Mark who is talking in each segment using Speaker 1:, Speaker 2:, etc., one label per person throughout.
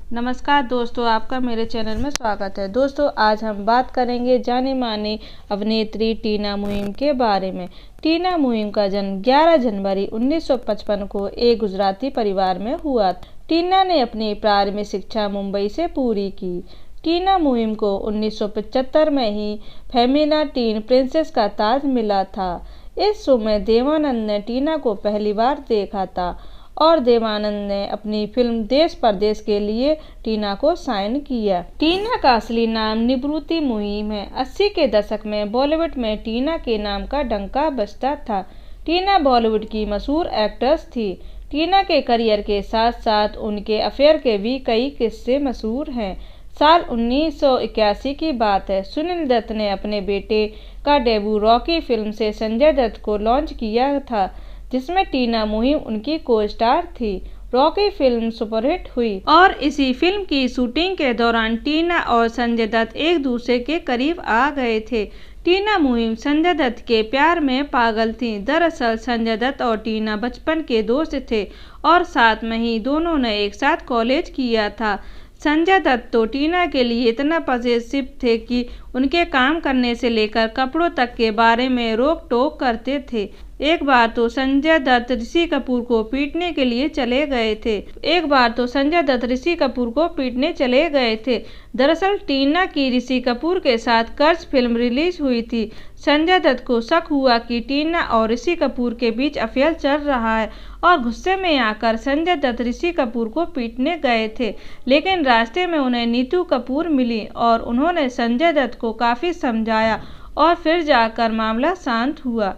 Speaker 1: नमस्कार दोस्तों, आपका मेरे चैनल में स्वागत है। दोस्तों, आज हम बात करेंगे जानी मानी अभिनेत्री टीना मुहिम के बारे में। टीना मुहिम का जन्म 11 जनवरी 1955 को एक गुजराती परिवार में हुआ। टीना ने अपनी प्रारंभिक शिक्षा मुंबई से पूरी की। टीना मुहिम को 1975 में ही फेमिना टीन प्रिंसेस का ताज मिला था। इस शो में देवानंद ने टीना को पहली बार देखा था और देवानंद ने अपनी फिल्म देश परदेश के लिए टीना को साइन किया। टीना का असली नाम निवृत्ति मुहिम है। 80 के दशक में बॉलीवुड में टीना के नाम का डंका बजता था। टीना बॉलीवुड की मशहूर एक्ट्रेस थी। टीना के करियर के साथ साथ उनके अफेयर के भी कई किस्से मशहूर हैं। साल 1981 की बात है। सुनील दत्त ने अपने बेटे का डेब्यू रॉकी फिल्म से संजय दत्त को लॉन्च किया था, जिसमें टीना मुहिम उनकी को स्टार थी। रॉकी फिल्म सुपरहिट हुई और इसी फिल्म की शूटिंग के दौरान टीना और संजय दत्त एक दूसरे के करीब आ गए थे। टीना मुहिम संजय दत्त के प्यार में पागल थी। दरअसल संजय दत्त और टीना बचपन के दोस्त थे और साथ में ही दोनों ने एक साथ कॉलेज किया था। संजय दत्त तो टीना के लिए इतना पॉजिटिव थे कि उनके काम करने से लेकर कपड़ों तक के बारे में रोक टोक करते थे। एक बार तो संजय दत्त ऋषि कपूर को पीटने के लिए चले गए थे। दरअसल टीना की ऋषि कपूर के साथ कर्ज फिल्म रिलीज हुई थी। संजय दत्त को शक हुआ कि टीना और ऋषि कपूर के बीच अफेयर चल रहा है और गुस्से में आकर संजय दत्त ऋषि कपूर को पीटने गए थे, लेकिन रास्ते में उन्हें नीतू कपूर मिली और उन्होंने संजय दत्त को काफी समझाया और फिर जाकर मामला शांत हुआ।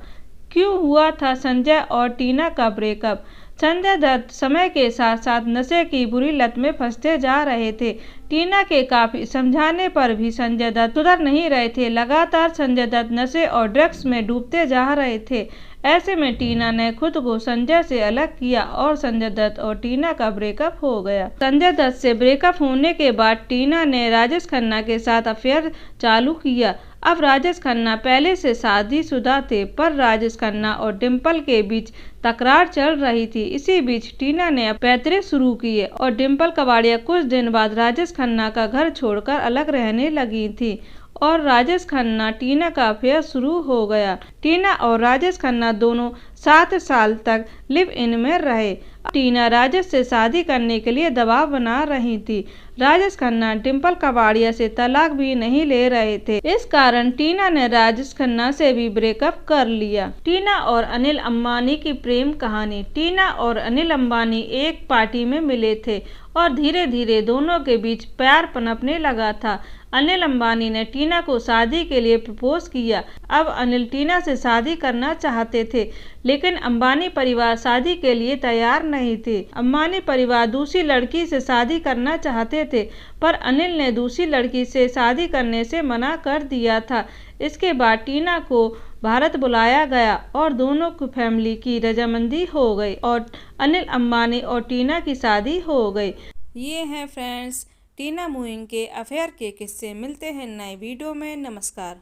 Speaker 1: क्यों हुआ था संजय और टीना का ब्रेकअप? संजय दत्त समय के साथ साथ नशे की बुरी लत में फंसते जा रहे थे। टीना के काफी समझाने पर भी संजय दत्त सुधर नहीं रहे थे। लगातार संजय दत्त नशे और ड्रग्स में डूबते जा रहे थे। ऐसे में टीना ने खुद को संजय से अलग किया और संजय दत्त और टीना का ब्रेकअप हो गया। संजय दत्त से ब्रेकअप होने के बाद टीना ने राजेश खन्ना के साथ अफेयर चालू किया। अब राजेश खन्ना पहले से शादीशुदा थे, पर राजेश खन्ना और डिम्पल के बीच तकरार चल रही थी। इसी बीच टीना ने पैतरे शुरू किए और डिम्पल कबाड़िया कुछ दिन बाद राजेश खन्ना का घर छोड़कर अलग रहने लगी थी और राजेश खन्ना टीना का अफेयर शुरू हो गया। टीना और राजेश खन्ना दोनों 7 साल तक लिव इन में रहे। टीना राजेश से शादी करने के लिए दबाव बना रही थी। राजेश खन्ना डिम्पल कबाड़िया से तलाक भी नहीं ले रहे थे। इस कारण टीना ने राजेश खन्ना से भी ब्रेकअप कर लिया। टीना और अनिल अंबानी की प्रेम कहानी। टीना और अनिल अंबानी एक पार्टी में मिले थे और धीरे धीरे दोनों के बीच प्यार पनपने लगा था। अनिल अंबानी ने टीना को शादी के लिए प्रपोज किया। अब अनिल टीना से शादी करना चाहते थे, लेकिन अंबानी परिवार शादी के लिए तैयार नहीं थे। अंबानी परिवार दूसरी लड़की से शादी करना चाहते थे, पर अनिल ने दूसरी लड़की से शादी करने से मना कर दिया था। इसके बाद टीना को भारत बुलाया गया और दोनों की फैमिली की रजामंदी हो गई और अनिल अंबानी और टीना की शादी हो गई। ये हैं फ्रेंड्स टीना मुहिम के अफेयर के किस्से। मिलते हैं नए वीडियो में। नमस्कार।